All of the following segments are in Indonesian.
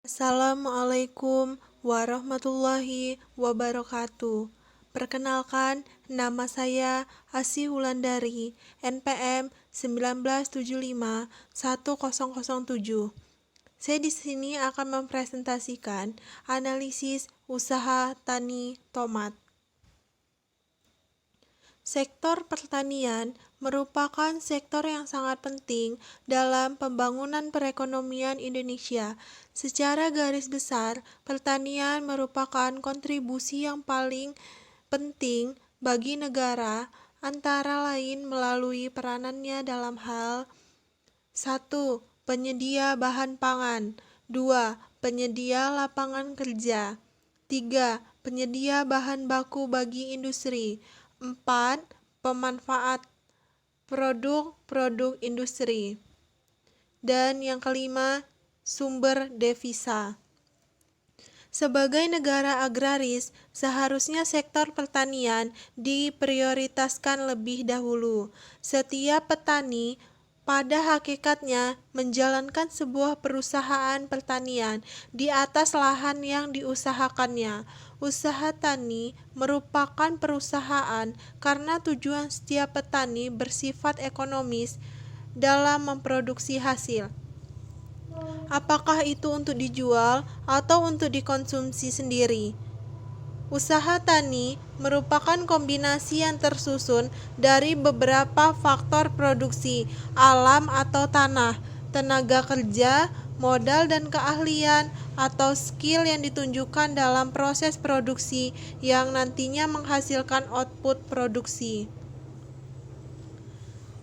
Assalamualaikum warahmatullahi wabarakatuh. Perkenalkan, nama saya Asih Wulandari, NPM 19751007. Saya di sini akan mempresentasikan analisis usaha tani tomat. Sektor pertanian merupakan sektor yang sangat penting dalam pembangunan perekonomian Indonesia. Secara garis besar, pertanian merupakan kontribusi yang paling penting bagi negara, antara lain melalui peranannya dalam hal 1. Penyedia bahan pangan. 2. Penyedia lapangan kerja. 3. Penyedia bahan baku bagi industri. 4. Pemanfaat produk-produk industri. Dan yang kelima, sumber devisa. Sebagai negara agraris, seharusnya sektor pertanian diprioritaskan lebih dahulu. Setiap petani pada hakikatnya menjalankan sebuah perusahaan pertanian di atas lahan yang diusahakannya. Usaha tani merupakan perusahaan karena tujuan setiap petani bersifat ekonomis dalam memproduksi hasil. Apakah itu untuk dijual atau untuk dikonsumsi sendiri? Usaha tani merupakan kombinasi yang tersusun dari beberapa faktor produksi, alam atau tanah, tenaga kerja, modal dan keahlian atau skill yang ditunjukkan dalam proses produksi yang nantinya menghasilkan output produksi.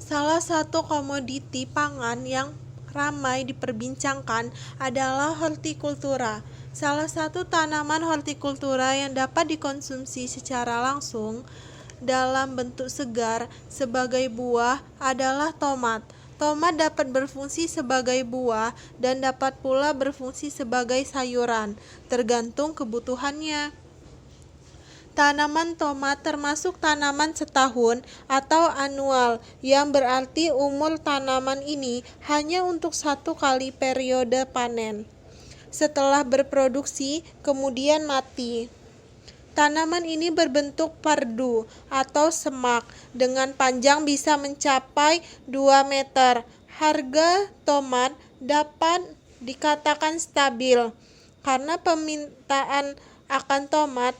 Salah satu komoditi pangan yang ramai diperbincangkan adalah hortikultura. Salah satu tanaman hortikultura yang dapat dikonsumsi secara langsung dalam bentuk segar sebagai buah adalah tomat. Tomat dapat berfungsi sebagai buah dan dapat pula berfungsi sebagai sayuran, tergantung kebutuhannya. Tanaman tomat termasuk tanaman setahun atau annual, yang berarti umur tanaman ini hanya untuk satu kali periode panen. Setelah berproduksi, kemudian mati. Tanaman ini berbentuk pardu atau semak dengan panjang bisa mencapai 2 meter. Harga tomat dapat dikatakan stabil karena permintaan akan tomat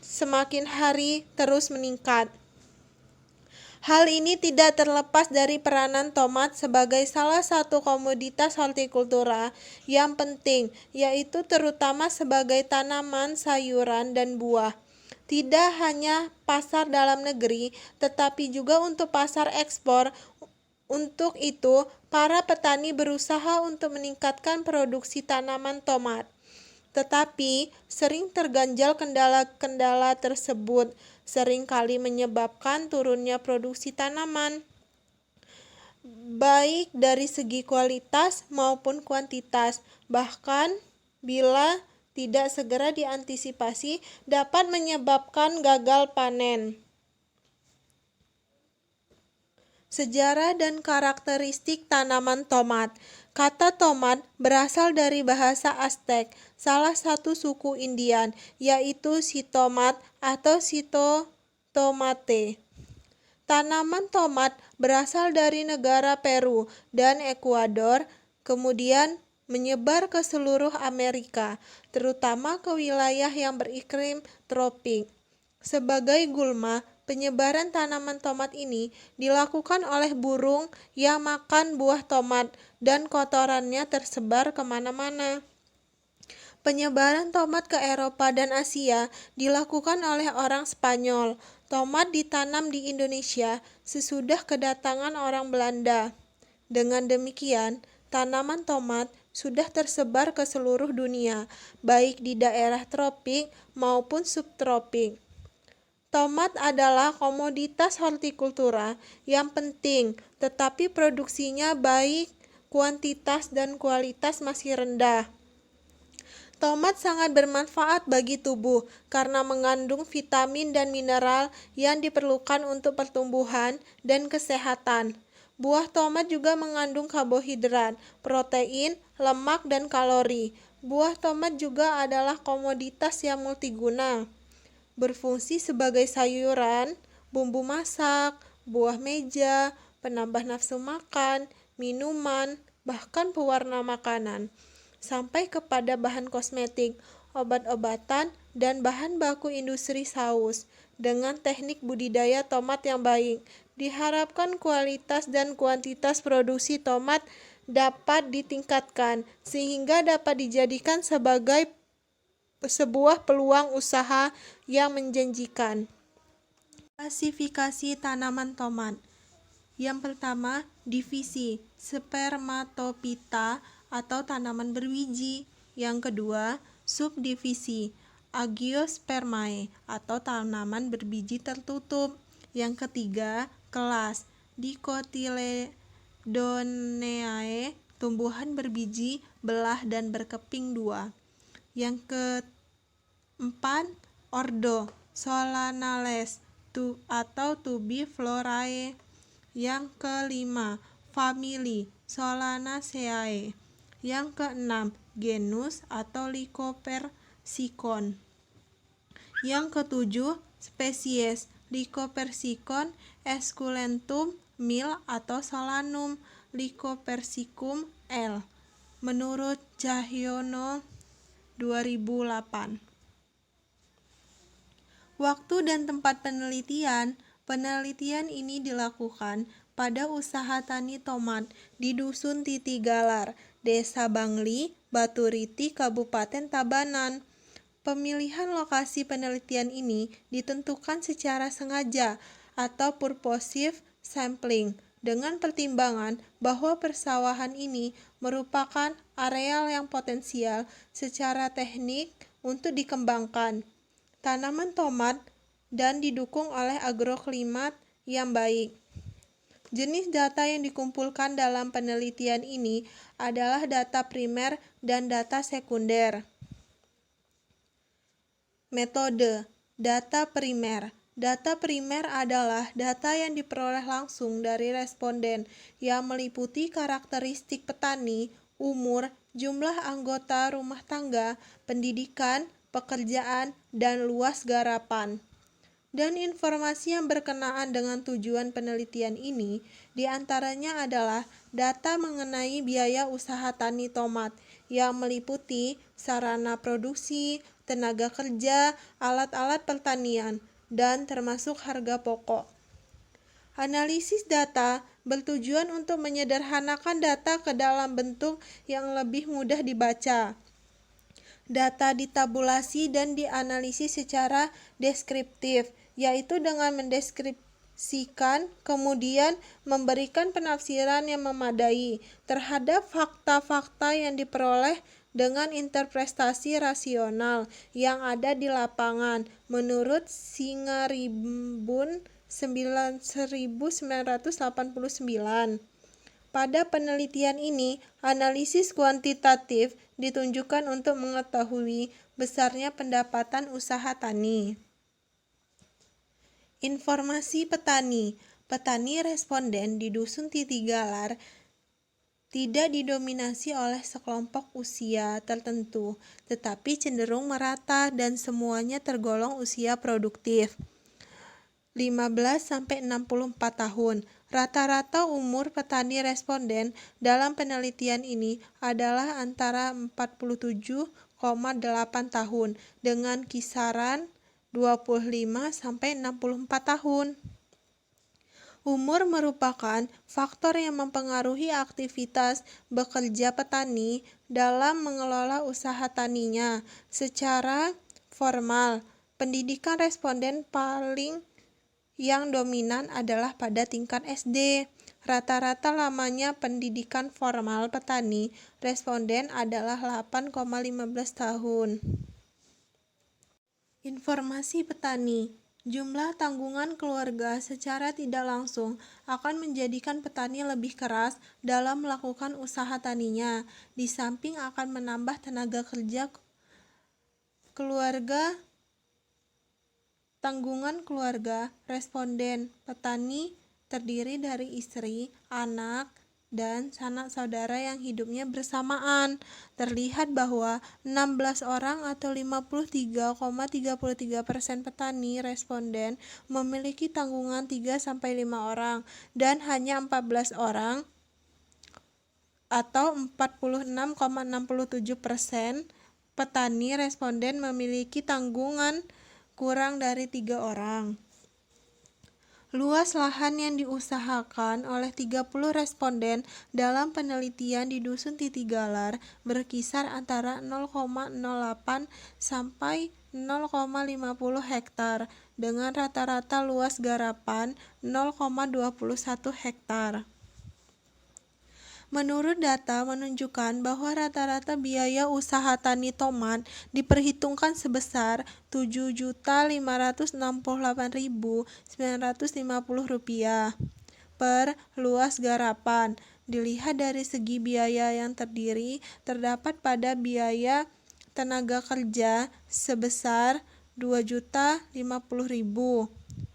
semakin hari terus meningkat. Hal ini tidak terlepas dari peranan tomat sebagai salah satu komoditas hortikultura yang penting, yaitu terutama sebagai tanaman sayuran dan buah. Tidak hanya pasar dalam negeri, tetapi juga untuk pasar ekspor. Untuk itu, para petani berusaha untuk meningkatkan produksi tanaman tomat. Tetapi sering terganjal kendala-kendala tersebut, seringkali menyebabkan turunnya produksi tanaman, baik dari segi kualitas maupun kuantitas. Bahkan bila tidak segera diantisipasi, dapat menyebabkan gagal panen. Sejarah dan karakteristik tanaman tomat. Kata tomat berasal dari bahasa Aztec, salah satu suku Indian, yaitu sitomat atau sitotomate. Tanaman tomat berasal dari negara Peru dan Ekuador, kemudian menyebar ke seluruh Amerika, terutama ke wilayah yang beriklim tropik. Sebagai gulma, penyebaran tanaman tomat ini dilakukan oleh burung yang makan buah tomat dan kotorannya tersebar kemana-mana. Penyebaran tomat ke Eropa dan Asia dilakukan oleh orang Spanyol. Tomat ditanam di Indonesia sesudah kedatangan orang Belanda. Dengan demikian, tanaman tomat sudah tersebar ke seluruh dunia, baik di daerah tropik maupun subtropik. Tomat adalah komoditas hortikultura yang penting, tetapi produksinya baik kuantitas dan kualitas masih rendah. Tomat sangat bermanfaat bagi tubuh karena mengandung vitamin dan mineral yang diperlukan untuk pertumbuhan dan kesehatan. Buah tomat juga mengandung karbohidrat, protein, lemak, dan kalori. Buah tomat juga adalah komoditas yang multiguna, berfungsi sebagai sayuran, bumbu masak, buah meja, penambah nafsu makan, minuman, bahkan pewarna makanan, sampai kepada bahan kosmetik, obat-obatan, dan bahan baku industri saus. Dengan teknik budidaya tomat yang baik, diharapkan kualitas dan kuantitas produksi tomat dapat ditingkatkan sehingga dapat dijadikan sebagai sebuah peluang usaha yang menjanjikan. Klasifikasi tanaman tomat. Yang pertama, divisi Spermatophyta atau tanaman berbiji. Yang kedua, subdivisi Angiospermae atau tanaman berbiji tertutup. Yang ketiga, kelas Dicotyledoneae, tumbuhan berbiji belah dan berkeping dua. Yang keempat, ordo Solanales atau Tubiflorae. Yang kelima, famili Solanaceae. Yang keenam, genus atau Lycopersicon. Yang ketujuh, spesies Lycopersicon esculentum Mill atau Solanum Lycopersicum L. Menurut Cahyono 2008. Waktu dan tempat penelitian. Penelitian ini dilakukan pada usaha tani tomat di Dusun Titigalar, Desa Bangli, Baturiti, Kabupaten Tabanan. Pemilihan lokasi penelitian ini ditentukan secara sengaja atau purposive sampling dengan pertimbangan bahwa persawahan ini merupakan areal yang potensial secara teknik untuk dikembangkan tanaman tomat dan didukung oleh agroklimat yang baik. Jenis data yang dikumpulkan dalam penelitian ini adalah data primer dan data sekunder. Metode data primer. Data primer adalah data yang diperoleh langsung dari responden yang meliputi karakteristik petani, umur, jumlah anggota rumah tangga, pendidikan, pekerjaan, dan luas garapan. Dan informasi yang berkenaan dengan tujuan penelitian ini diantaranya adalah data mengenai biaya usaha tani tomat yang meliputi sarana produksi, tenaga kerja, alat-alat pertanian, dan termasuk harga pokok. Analisis data bertujuan untuk menyederhanakan data ke dalam bentuk yang lebih mudah dibaca. Data ditabulasi dan dianalisis secara deskriptif, yaitu dengan mendeskripsikan, kemudian memberikan penafsiran yang memadai terhadap fakta-fakta yang diperoleh dengan interpretasi rasional yang ada di lapangan menurut Singarimbun 1989. Pada penelitian ini, analisis kuantitatif ditunjukkan untuk mengetahui besarnya pendapatan usaha tani. Informasi petani. Petani responden di Dusun Titigalar tidak didominasi oleh sekelompok usia tertentu, tetapi cenderung merata dan semuanya tergolong usia produktif. 15-64 tahun. Rata-rata umur petani responden dalam penelitian ini adalah antara 47,8 tahun dengan kisaran 25-64 tahun. Umur merupakan faktor yang mempengaruhi aktivitas bekerja petani dalam mengelola usaha taninya. Secara formal, pendidikan responden paling yang dominan adalah pada tingkat SD. Rata-rata lamanya pendidikan formal petani responden adalah 8,15 tahun. Informasi petani. Jumlah tanggungan keluarga secara tidak langsung akan menjadikan petani lebih keras dalam melakukan usaha taninya, di samping akan menambah tenaga kerja keluarga. Tanggungan keluarga responden petani terdiri dari istri, anak, dan sanak saudara yang hidupnya bersamaan. Terlihat bahwa 16 orang atau 53,33% petani responden memiliki tanggungan 3-5 orang dan hanya 14 orang atau 46,67% petani responden memiliki tanggungan kurang dari 3 orang. Luas lahan yang diusahakan oleh 30 responden dalam penelitian di Dusun Titigalar berkisar antara 0,08 sampai 0,50 hektar dengan rata-rata luas garapan 0,21 hektar. Menurut data menunjukkan bahwa rata-rata biaya usaha tani tomat diperhitungkan sebesar Rp7.568.950 per luas garapan. Dilihat dari segi biaya yang terdiri, terdapat pada biaya tenaga kerja sebesar Rp2.050.000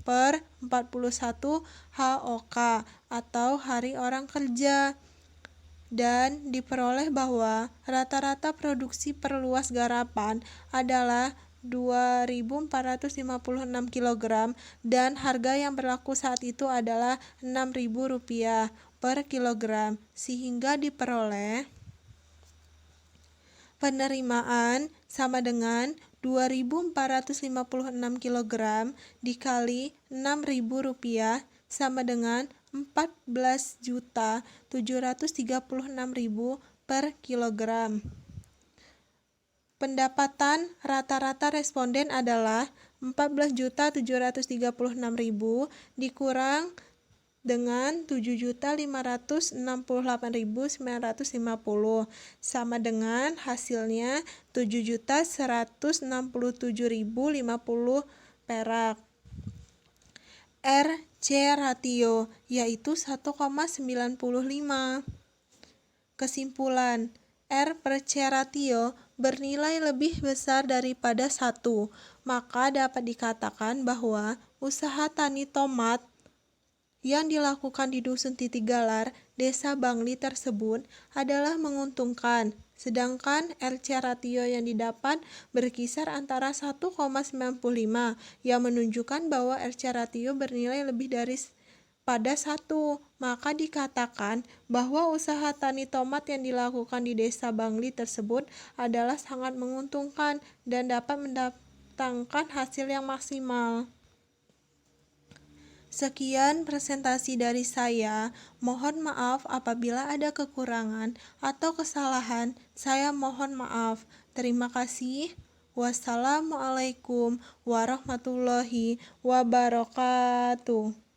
per 41 HOK atau hari orang kerja, dan diperoleh bahwa rata-rata produksi per luas garapan adalah 2.456 kg dan harga yang berlaku saat itu adalah Rp6.000 per kilogram, sehingga diperoleh penerimaan sama dengan 2.456 kg dikali Rp6.000 sama dengan Rp14.736.000 per kilogram. Pendapatan rata-rata responden adalah Rp14.736.000 dikurang dengan Rp7.568.950 sama dengan hasilnya Rp7.167.050 perak. RC ratio yaitu 1,95. Kesimpulan, R per C ratio bernilai lebih besar daripada 1, maka dapat dikatakan bahwa usaha tani tomat yang dilakukan di Dusun Titigalar, Desa Bangli tersebut adalah menguntungkan, sedangkan RC ratio yang didapat berkisar antara 1,95 yang menunjukkan bahwa RC ratio bernilai lebih dari pada 1, maka dikatakan bahwa usaha tani tomat yang dilakukan di Desa Bangli tersebut adalah sangat menguntungkan dan dapat mendatangkan hasil yang maksimal. Sekian presentasi dari saya. Mohon maaf apabila ada kekurangan atau kesalahan. Saya mohon maaf. Terima kasih. Wassalamualaikum warahmatullahi wabarakatuh.